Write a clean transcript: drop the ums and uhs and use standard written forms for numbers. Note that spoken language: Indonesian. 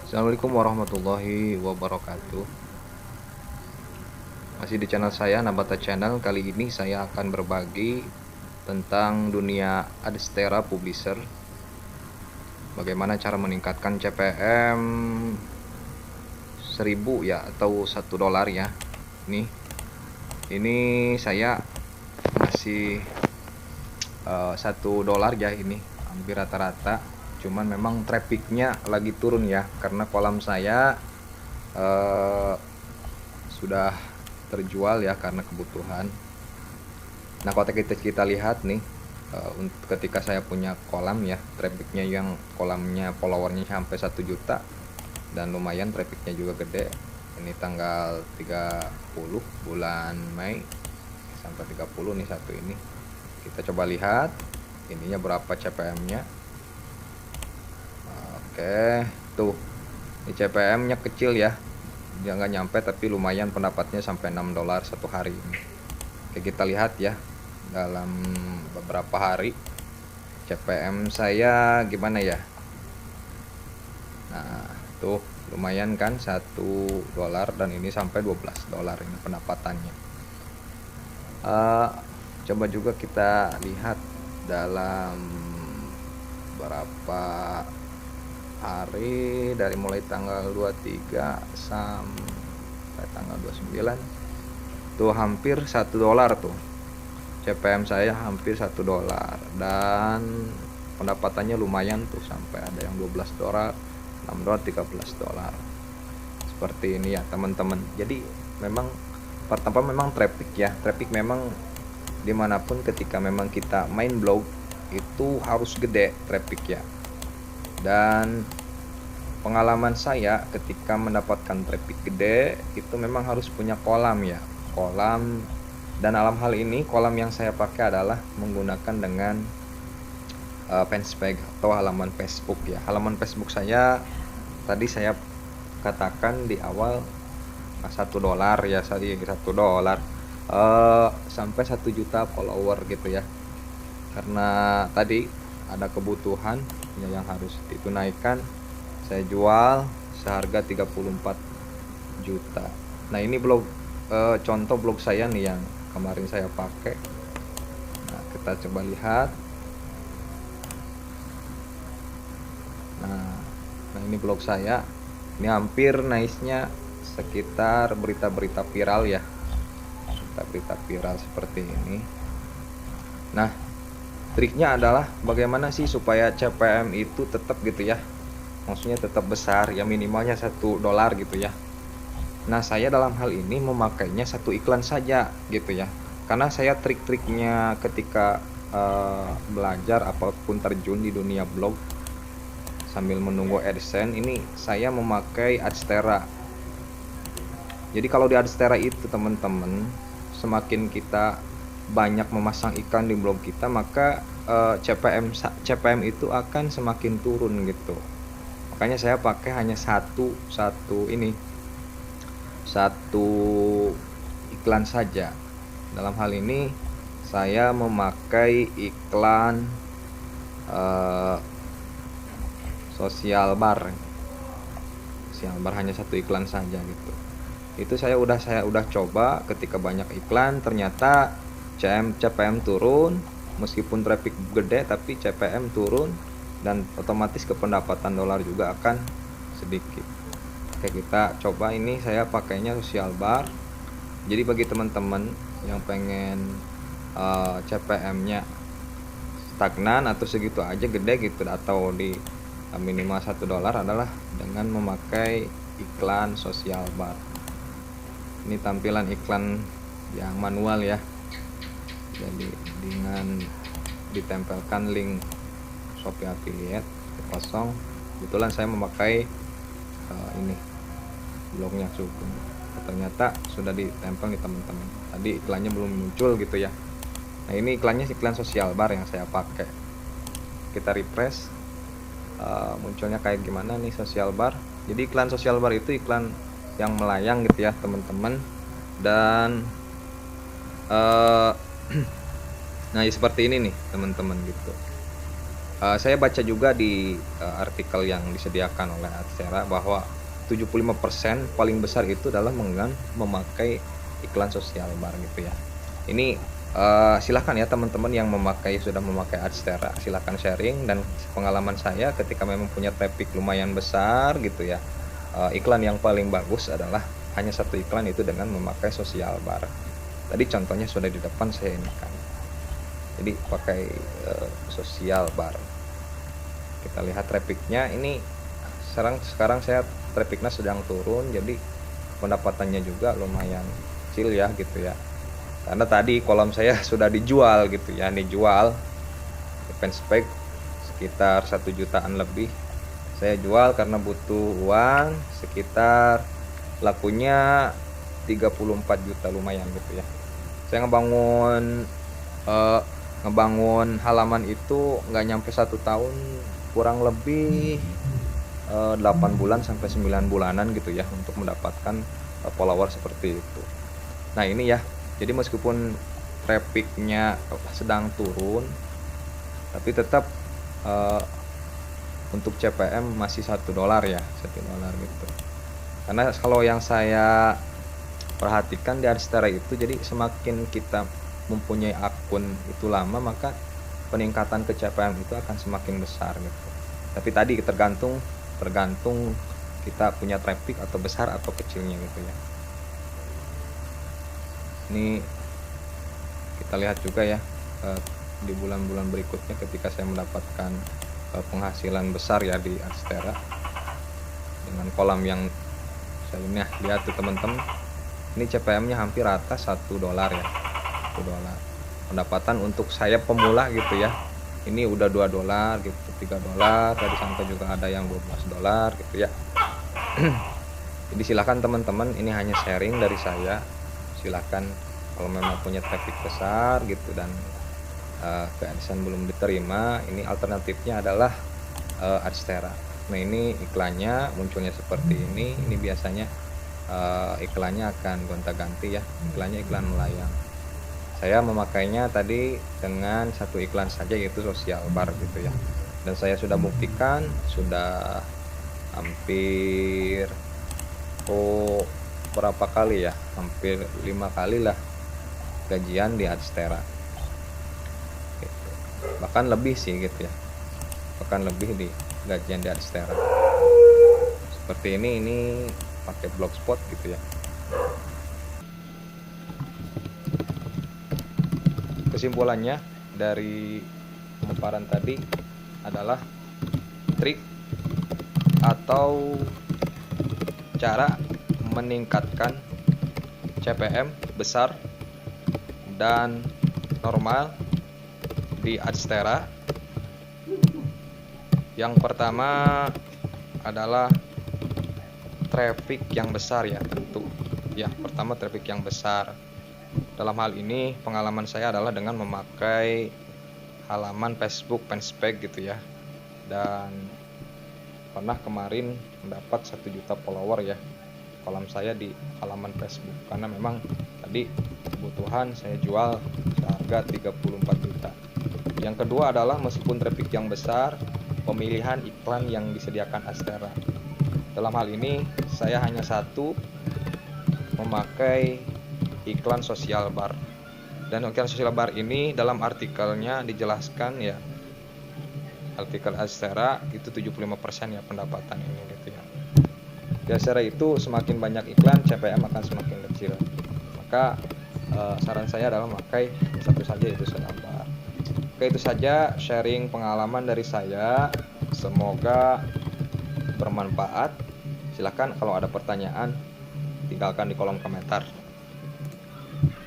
Assalamualaikum warahmatullahi wabarakatuh. Masih di channel saya Nabata Channel. Kali ini saya akan berbagi tentang dunia Adstera Publisher. Bagaimana cara meningkatkan CPM 1000 ya, atau $1 ya. Ini saya masih $1 ya, ini hampir rata-rata. Cuman memang trafficnya lagi turun ya, karena kolam saya sudah terjual ya karena kebutuhan. Nah, kalau kita lihat nih, ketika saya punya kolam ya, trafficnya yang kolamnya followernya sampai 1 juta dan lumayan, trafficnya juga gede. Ini tanggal 30 bulan Mei sampai 30 nih satu ini. Kita coba lihat ininya berapa CPM-nya. Oke, tuh. Ini CPM-nya kecil ya. Dia nggak nyampe, tapi lumayan pendapatnya sampai $6 satu hari ini. Oke, kita lihat ya dalam beberapa hari CPM saya gimana ya. Nah, tuh lumayan kan, $1 dan ini sampai $12 ini pendapatannya. Coba juga kita lihat dalam berapa hari, dari mulai tanggal 23 sampai tanggal 29 tuh hampir $1 tuh. CPM saya hampir $1 dan pendapatannya lumayan tuh, sampai ada yang $12, $6, $13. Seperti ini ya teman-teman. Jadi memang pertama memang traffic ya. Traffic memang dimanapun ketika memang kita main blog itu harus gede traffic ya. Dan pengalaman saya ketika mendapatkan traffic gede itu memang harus punya kolam ya. Kolam, dan dalam hal ini kolam yang saya pakai adalah menggunakan dengan fanspage atau halaman Facebook ya. Halaman Facebook saya tadi saya katakan di awal $1 ya, $1 sampai 1 juta follower gitu ya. Karena tadi ada kebutuhan ya yang harus ditunaikan, saya jual seharga 34 juta. Nah, ini blog contoh blog saya nih yang kemarin saya pakai. Nah, kita coba lihat. Nah, ini blog saya. Ini hampir naiknya sekitar berita-berita viral ya. Berita viral seperti ini. Nah, triknya adalah bagaimana sih supaya CPM itu tetap gitu ya, maksudnya tetap besar ya, minimalnya $1 gitu ya. Nah, saya dalam hal ini memakainya satu iklan saja gitu ya, karena saya trik-triknya ketika belajar apapun terjun di dunia blog sambil menunggu AdSense ini, saya memakai Adstera. Jadi kalau di Adstera itu teman-teman, semakin kita banyak memasang iklan di blog kita, maka CPM itu akan semakin turun gitu. Makanya saya pakai hanya satu iklan saja. Dalam hal ini saya memakai iklan Social Bar hanya satu iklan saja gitu. Itu saya udah coba, ketika banyak iklan ternyata CPM turun, meskipun traffic gede tapi CPM turun, dan otomatis kependapatan dolar juga akan sedikit. Oke, kita coba. Ini saya pakainya Social Bar. Jadi bagi teman-teman yang pengen CPM-nya stagnan atau segitu aja gede gitu, atau di minimal $1 adalah dengan memakai iklan Social Bar. Ini tampilan iklan yang manual ya. Jadi dengan ditempelkan link Shopee affiliate kosong. Kebetulan saya memakai ini blognya Sukun. Ternyata sudah ditempel nih teman-teman. Tadi iklannya belum muncul gitu ya. Nah, ini iklannya iklan Social Bar yang saya pakai. Kita refresh, munculnya kayak gimana nih Social Bar. Jadi iklan Social Bar itu iklan yang melayang gitu ya teman-teman. Dan nah, seperti ini nih teman-teman gitu. Saya baca juga di artikel yang disediakan oleh Adstera bahwa 75% paling besar itu adalah memakai iklan sosial bar gitu ya. Ini silahkan ya teman-teman yang sudah memakai Adstera, silahkan sharing. Dan pengalaman saya ketika memang punya traffic lumayan besar gitu ya, iklan yang paling bagus adalah hanya satu iklan, itu dengan memakai sosial bar. Tadi contohnya sudah di depan saya ini kan. Jadi pakai sosial bar. Kita lihat trafficnya ini. Sekarang saya trafficnya sedang turun, jadi pendapatannya juga lumayan kecil ya gitu ya. Karena tadi kolom saya sudah dijual gitu ya, dijual fanspage sekitar 1 jutaan lebih. Saya jual karena butuh uang, sekitar lakunya 34 juta, lumayan gitu ya. Saya ngebangun halaman itu nggak nyampe 1 tahun, kurang lebih 8 bulan sampai 9 bulanan gitu ya untuk mendapatkan follower seperti itu. Nah ini ya, jadi meskipun trafficnya sedang turun, tapi tetap untuk CPM masih $1 ya, $1 gitu. Karena kalau yang saya perhatikan di Adstera itu, jadi semakin kita mempunyai akun itu lama, maka peningkatan ke CPM itu akan semakin besar gitu. Tapi tadi tergantung kita punya traffic atau besar atau kecilnya gitu ya. Ini kita lihat juga ya di bulan-bulan berikutnya ketika saya mendapatkan penghasilan besar ya di Adstera dengan kolam yang saya lihat tuh teman-teman. Ini CPM-nya hampir rata $1 ya, $1. Pendapatan untuk saya pemula gitu ya, ini udah $2 gitu, $3. Tadi sampai juga ada yang $12 gitu ya. Jadi silakan teman-teman, ini hanya sharing dari saya. Silakan kalau memang punya traffic besar gitu dan ke AdSense belum diterima, ini alternatifnya adalah Adstera. Nah ini iklannya munculnya seperti ini. Ini biasanya iklannya akan gonta-ganti ya, iklannya iklan melayang. Saya memakainya tadi dengan satu iklan saja, yaitu sosial bar gitu ya. Dan saya sudah buktikan, sudah hampir berapa kali ya, hampir 5 kali lah gajian di Adstera gitu. Bahkan lebih sih gitu ya, bahkan lebih di gajian di Adstera seperti ini pakai Blogspot gitu ya. Kesimpulannya dari pemaparan tadi adalah trik atau cara meningkatkan CPM besar dan normal di Adstera. Yang pertama adalah traffic yang besar ya, tentu ya. Pertama traffic yang besar. Dalam hal ini pengalaman saya adalah dengan memakai halaman Facebook fanspage gitu ya. Dan pernah kemarin mendapat 1 juta follower ya kolam saya di halaman Facebook, karena memang tadi kebutuhan saya jual seharga 34 juta. Yang kedua adalah meskipun traffic yang besar, pemilihan iklan yang disediakan Adstera. Dalam hal ini saya hanya memakai iklan sosial bar. Dan iklan sosial bar ini dalam artikelnya dijelaskan ya, artikel Adstera itu 75% ya pendapatan ini gitu ya. Di Adstera itu semakin banyak iklan, CPM akan semakin kecil. Maka saran saya adalah memakai satu saja, yaitu sosial bar. Oke, itu saja sharing pengalaman dari saya. Semoga bermanfaat. Silakan kalau ada pertanyaan tinggalkan di kolom komentar.